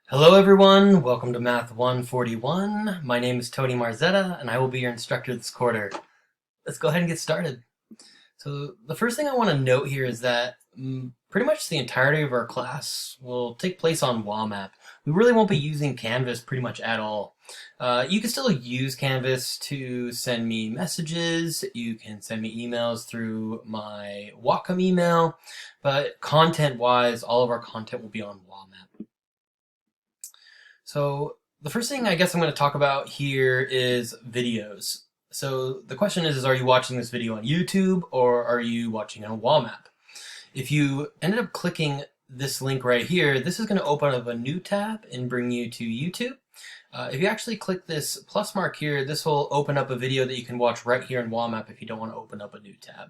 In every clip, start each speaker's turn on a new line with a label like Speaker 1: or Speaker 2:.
Speaker 1: Hello everyone, welcome to Math 141. My name is Tony Marzetta and I will be your instructor this quarter. Let's go ahead and get started. So the first thing I want to note here is that pretty much the entirety of our class will take place on WAMAP. We really won't be using Canvas pretty much at all. You can still use Canvas to send me messages, you can send me emails through my Wacom email, but content-wise, all of our content will be on WAMAP. So the first thing I guess I'm going to talk about here is videos. So the question is are you watching this video on YouTube or are you watching on WAMAP? If you ended up clicking this link right here, this is going to open up a new tab and bring you to YouTube. If you actually click this plus mark here, this will open up a video that you can watch right here in WAMAP if you don't want to open up a new tab.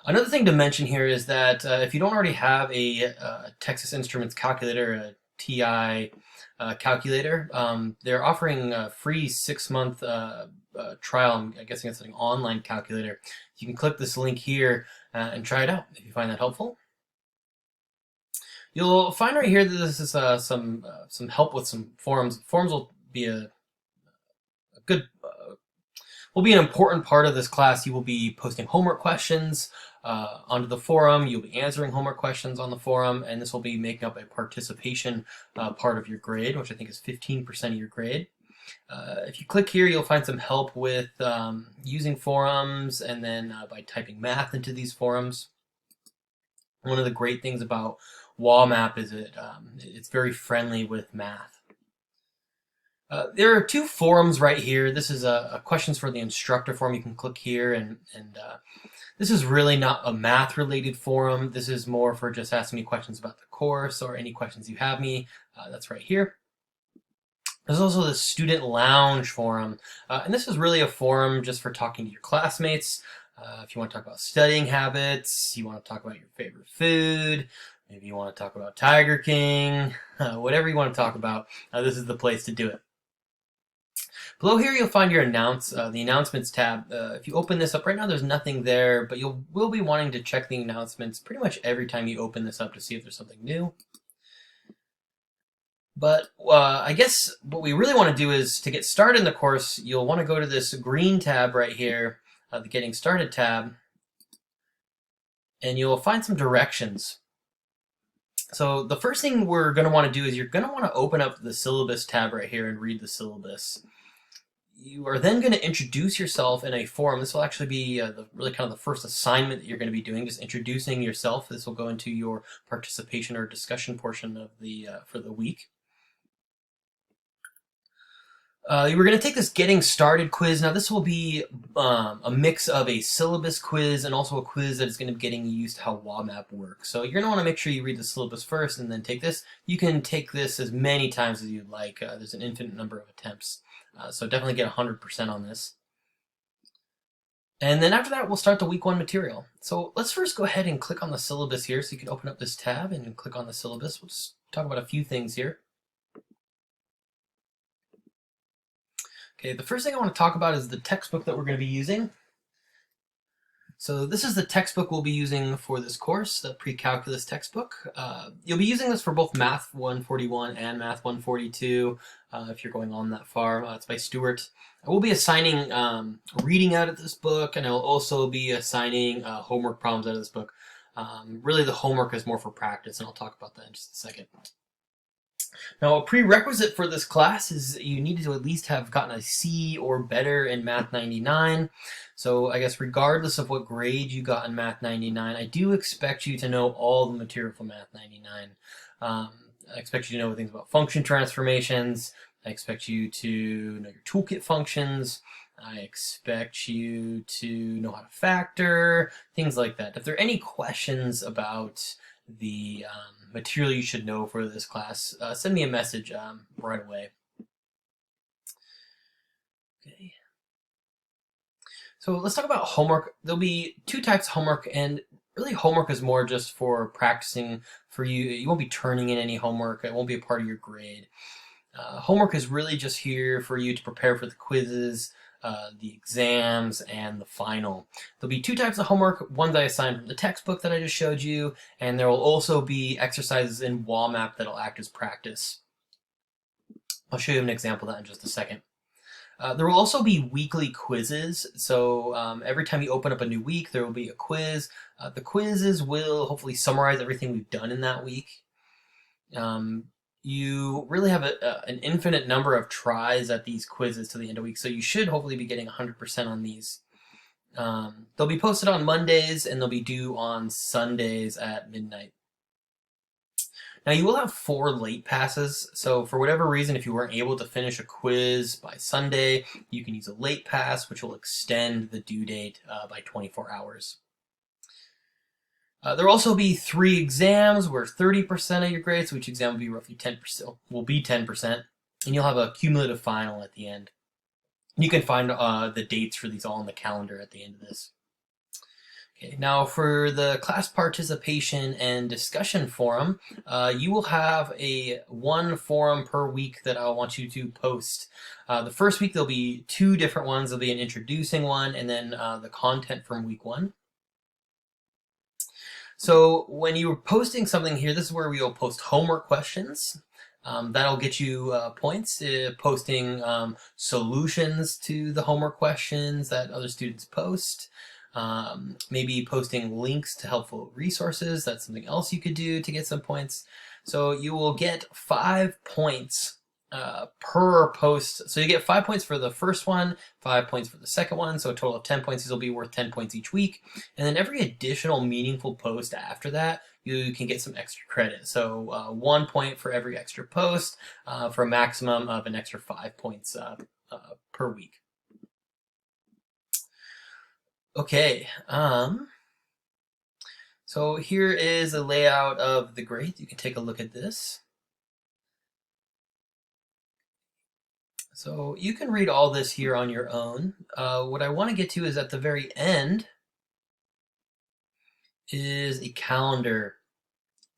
Speaker 1: Another thing to mention here is that if you don't already have a Texas Instruments calculator, a TI calculator, they're offering a free 6-month trial. I'm guessing it's an online calculator. You can click this link here and try it out if you find that helpful. You'll find right here that this is some help with some forums. Forums will be a good will be an important part of this class. You will be posting homework questions onto the forum. You'll be answering homework questions on the forum, and this will be making up a participation part of your grade, which I think is 15% of your grade. If you click here, you'll find some help with using forums, and then by typing math into these forums. One of the great things about WAMAP is it's very friendly with math. There are two forums right here. This is a questions for the instructor forum. You can click here, and this is really not a math-related forum. This is more for just asking me questions about the course or any questions you have me. That's right here. There's also the Student Lounge forum, and this is really a forum just for talking to your classmates. If you want to talk about studying habits, you want to talk about your favorite food, maybe you want to talk about Tiger King, whatever you want to talk about, this is the place to do it. Below here, you'll find your the announcements tab. If you open this up right now, there's nothing there, but you will be wanting to check the announcements pretty much every time you open this up to see if there's something new. But I guess what we really want to do is to get started in the course, you'll want to go to this green tab right here, the Getting Started tab, and you'll find some directions. So the first thing we're going to want to do is you're going to want to open up the syllabus tab right here and read the syllabus. You are then going to introduce yourself in a forum. This will actually be really kind of the first assignment that you're going to be doing, just introducing yourself. This will go into your participation or discussion portion of the for the week. We're going to take this Getting Started quiz. Now this will be a mix of a syllabus quiz and also a quiz that is going to be getting used to how WAMAP works. So you're going to want to make sure you read the syllabus first and then take this. You can take this as many times as you'd like. There's an infinite number of attempts. So definitely get 100% on this. And then after that, we'll start the week 1 material. So let's first go ahead and click on the syllabus here. So you can open up this tab and click on the syllabus. We'll just talk about a few things here. Okay, the first thing I want to talk about is the textbook that we're going to be using. So this is the textbook we'll be using for this course, the pre-calculus textbook. You'll be using this for both Math 141 and Math 142 if you're going on that far. It's by Stewart. I will be assigning reading out of this book, and I will also be assigning homework problems out of this book. Really the homework is more for practice, and I'll talk about that in just a second. Now, a prerequisite for this class is you need to at least have gotten a C or better in Math 99. So I guess regardless of what grade you got in Math 99, I do expect you to know all the material from Math 99. I expect you to know things about function transformations. I expect you to know your toolkit functions. I expect you to know how to factor, things like that. If there are any questions about the material you should know for this class, send me a message right away. Okay. So let's talk about homework. There'll be 2 types of homework, and really homework is more just for practicing for you. You won't be turning in any homework. It won't be a part of your grade. Homework is really just here for you to prepare for the quizzes. the exams, and the final. There'll be two types of homework. One that I assigned from the textbook that I just showed you, and there will also be exercises in wall map that'll act as practice. I'll show you an example of that in just a second. There will also be weekly quizzes. So every time you open up a new week, there will be a quiz. The quizzes will hopefully summarize everything we've done in that week. You really have an infinite number of tries at these quizzes to the end of the week, so you should hopefully be getting 100% on these. They'll be posted on Mondays, and they'll be due on Sundays at midnight. Now, you will have 4 late passes, so for whatever reason, if you weren't able to finish a quiz by Sunday, you can use a late pass, which will extend the due date by 24 hours. There will also be 3 exams where 30% of your grades, so each exam will be roughly 10%, and you'll have a cumulative final at the end. You can find the dates for these all in the calendar at the end of this. Okay, now for the class participation and discussion forum, you will have one forum per week that I'll want you to post. The first week there'll be 2 different ones. There'll be an introducing one and then the content from week 1. So when you're posting something here, this is where we will post homework questions. That'll get you points. Posting solutions to the homework questions that other students post. Maybe posting links to helpful resources. That's something else you could do to get some points. So you will get 5 points per post. So you get 5 points for the first one, 5 points for the second one, so a total of 10 points. These will be worth 10 points each week. And then every additional meaningful post after that, you can get some extra credit. So 1 point for every extra post for a maximum of an extra 5 points per week. Okay, so here is a layout of the grade. You can take a look at this. So you can read all this here on your own. What I want to get to is at the very end is a calendar.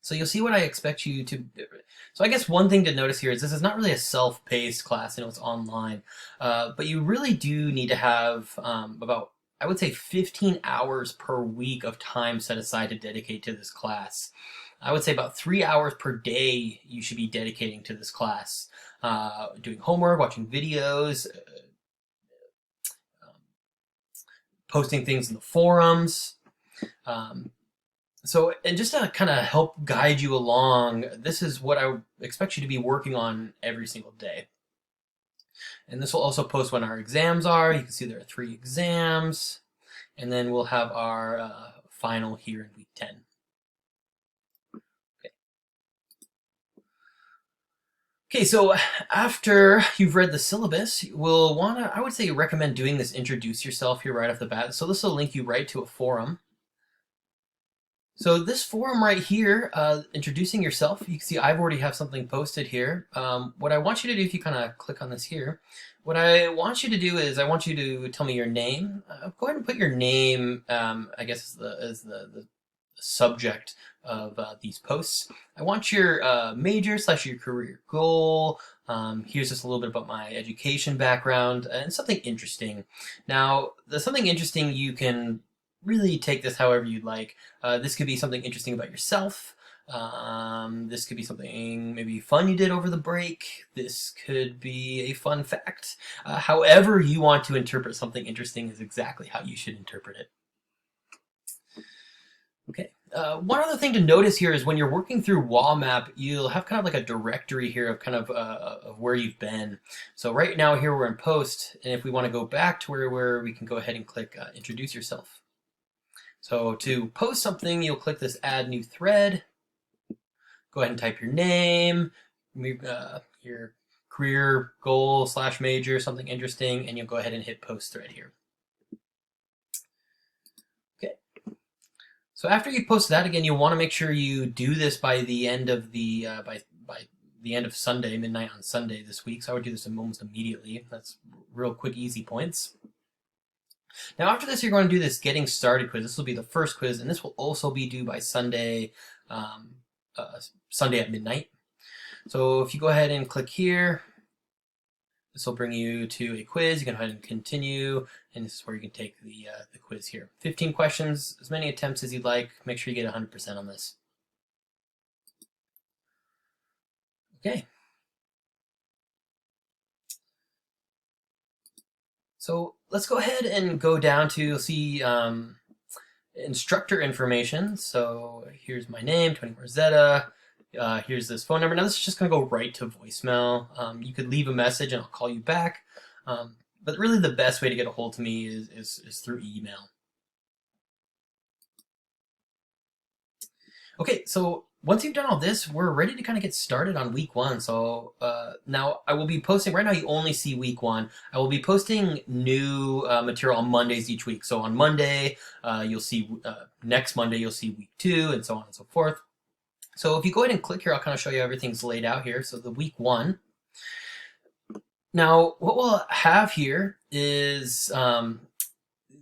Speaker 1: So you'll see what I expect you to. So I guess one thing to notice here is this is not really a self-paced class, it's online, but you really do need to have about, I would say, 15 hours per week of time set aside to dedicate to this class. I would say about 3 hours per day you should be dedicating to this class. Doing homework, watching videos, posting things in the forums. And just to kind of help guide you along, this is what I expect you to be working on every single day. And this will also post when our exams are. You can see there are 3 exams. And then we'll have our final here in week 10. Okay, so after you've read the syllabus, we'll want to, I would say, recommend doing this introduce yourself here right off the bat. So this will link you right to a forum. So this forum right here, introducing yourself, you can see I've already have something posted here. What I want you to do, if you kind of click on this here, what I want you to do is I want you to tell me your name. Go ahead and put your name, I guess, as the subject of these posts. I want your major / your career goal. Here's just a little bit about my education background and something interesting. Now, the something interesting, you can really take this however you'd like. This could be something interesting about yourself. This could be something maybe fun you did over the break. This could be a fun fact. However you want to interpret something interesting is exactly how you should interpret it. Okay. One other thing to notice here is when you're working through wall map, you'll have kind of like a directory here of kind of where you've been. So right now here we're in post, and if we want to go back to where we can go ahead and click introduce yourself. So to post something, you'll click this add new thread. Go ahead and type your name, your career goal / major, something interesting, and you'll go ahead and hit post thread here. So after you post that, again, you'll want to make sure you do this by the end of the by the end of Sunday, midnight on Sunday this week. So I would do this almost immediately. That's real quick, easy points. Now after this, you're going to do this getting started quiz. This will be the first quiz, and this will also be due by Sunday, Sunday at midnight. So if you go ahead and click here, This will bring you to a quiz. You can go ahead and continue, and this is where you can take the quiz here. 15 questions, as many attempts as you'd like. Make sure you get 100% on this. Okay. So let's go ahead and go down to, you'll see instructor information. So here's my name, Tony Marzetta. Here's this phone number. Now this is just going to go right to voicemail. You could leave a message and I'll call you back. But really the best way to get a hold of me is through email. Okay, so once you've done all this, we're ready to kind of get started on week one. So now I will be posting, right now you only see week one. I will be posting new material on Mondays each week. So on Monday, you'll see, next Monday, you'll see week two, and so on and so forth. So if you go ahead and click here, I'll kind of show you everything's laid out here. So the week one. Now, what we'll have here is,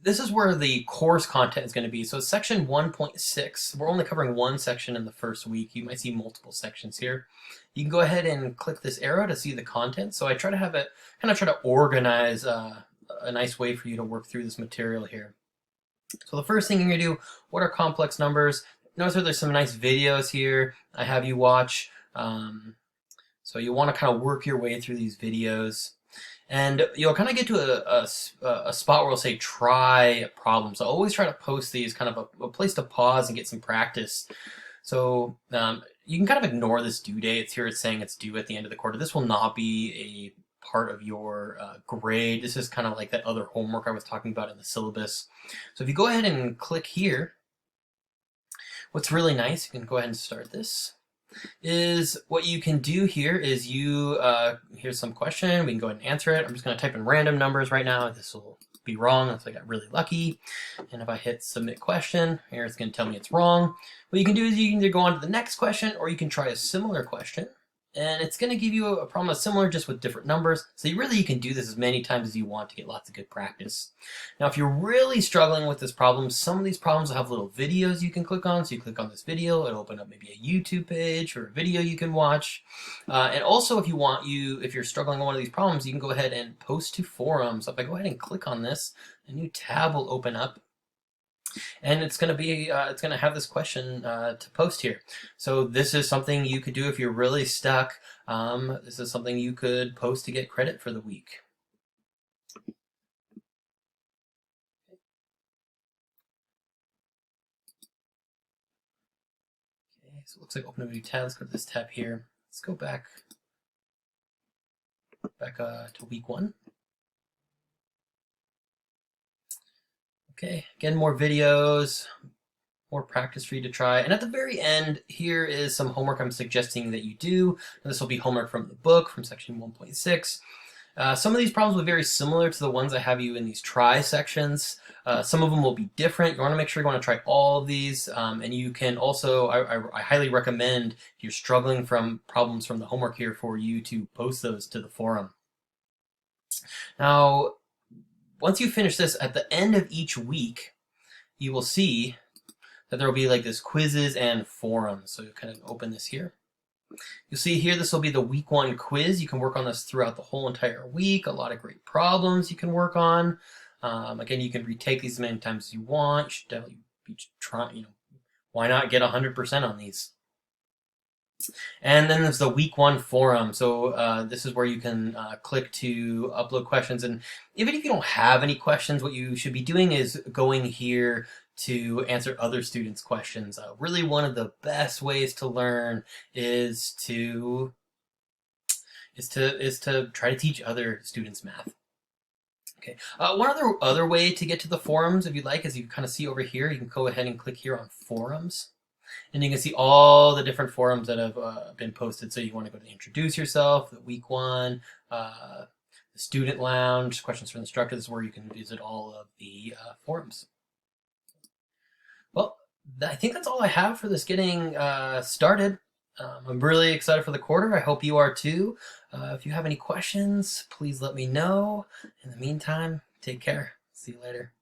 Speaker 1: this is where the course content is going to be. So section 1.6, we're only covering one section in the first week. You might see multiple sections here. You can go ahead and click this arrow to see the content. So I try to have it, kind of try to organize a nice way for you to work through this material here. So the first thing you're going to do, what are complex numbers? Notice that there's some nice videos here I have you watch. So you want to kind of work your way through these videos. And you'll kind of get to a spot where we'll say try problems. So always try to post these, kind of a place to pause and get some practice. So you can kind of ignore this due date. It's here, it's saying it's due at the end of the quarter. This will not be a part of your grade. This is kind of like that other homework I was talking about in the syllabus. So if you go ahead and click here, what's really nice, you can go ahead and start this, is what you can do here is you, here's some question, we can go ahead and answer it. I'm just going to type in random numbers right now. This will be wrong, that's I got really lucky. And if I hit submit question, here it's going to tell me it's wrong. What you can do is you can either go on to the next question, or you can try a similar question. And it's going to give you a problem that's similar, just with different numbers. So you can do this as many times as you want to get lots of good practice. Now, if you're really struggling with this problem, some of these problems will have little videos you can click on. So you click on this video, it'll open up maybe a YouTube page or a video you can watch. And also, if you're struggling with one of these problems, you can go ahead and post to forums. So if I go ahead and click on this, a new tab will open up. And it's going to be, it's going to have this question to post here. So this is something you could do if you're really stuck. This is something you could post to get credit for the week. Okay, so it looks like open a new tab. Let's go to this tab here. Let's go back to week one. Okay, again, more videos, more practice for you to try. And at the very end, here is some homework I'm suggesting that you do. And this will be homework from the book, from section 1.6. Some of these problems will be very similar to the ones I have you in these try sections. Some of them will be different. You want to make sure you want to try all of these. And you can also, I highly recommend, if you're struggling from problems from the homework here, for you to post those to the forum. Now, once you finish this, at the end of each week, you will see that there will be like this quizzes and forums. So you kind of open this here. You'll see here, this will be the week one quiz. You can work on this throughout the whole entire week. A lot of great problems you can work on. Again, you can retake these as many times as you want. You should definitely be trying, why not get 100% on these? And then there's the week one forum. So this is where you can click to upload questions. And even if you don't have any questions, what you should be doing is going here to answer other students' questions. Really, one of the best ways to learn is to try to teach other students math. Okay. One other way to get to the forums, if you'd like, is you kind of see over here. You can go ahead and click here on forums. And you can see all the different forums that have been posted. So you want to go to introduce yourself, the week one, the student lounge, questions for the instructor. This is where you can visit all of the forums. Well, I think that's all I have for this getting started. I'm really excited for the quarter. I hope you are too. If you have any questions, please let me know. In the meantime, take care. See you later.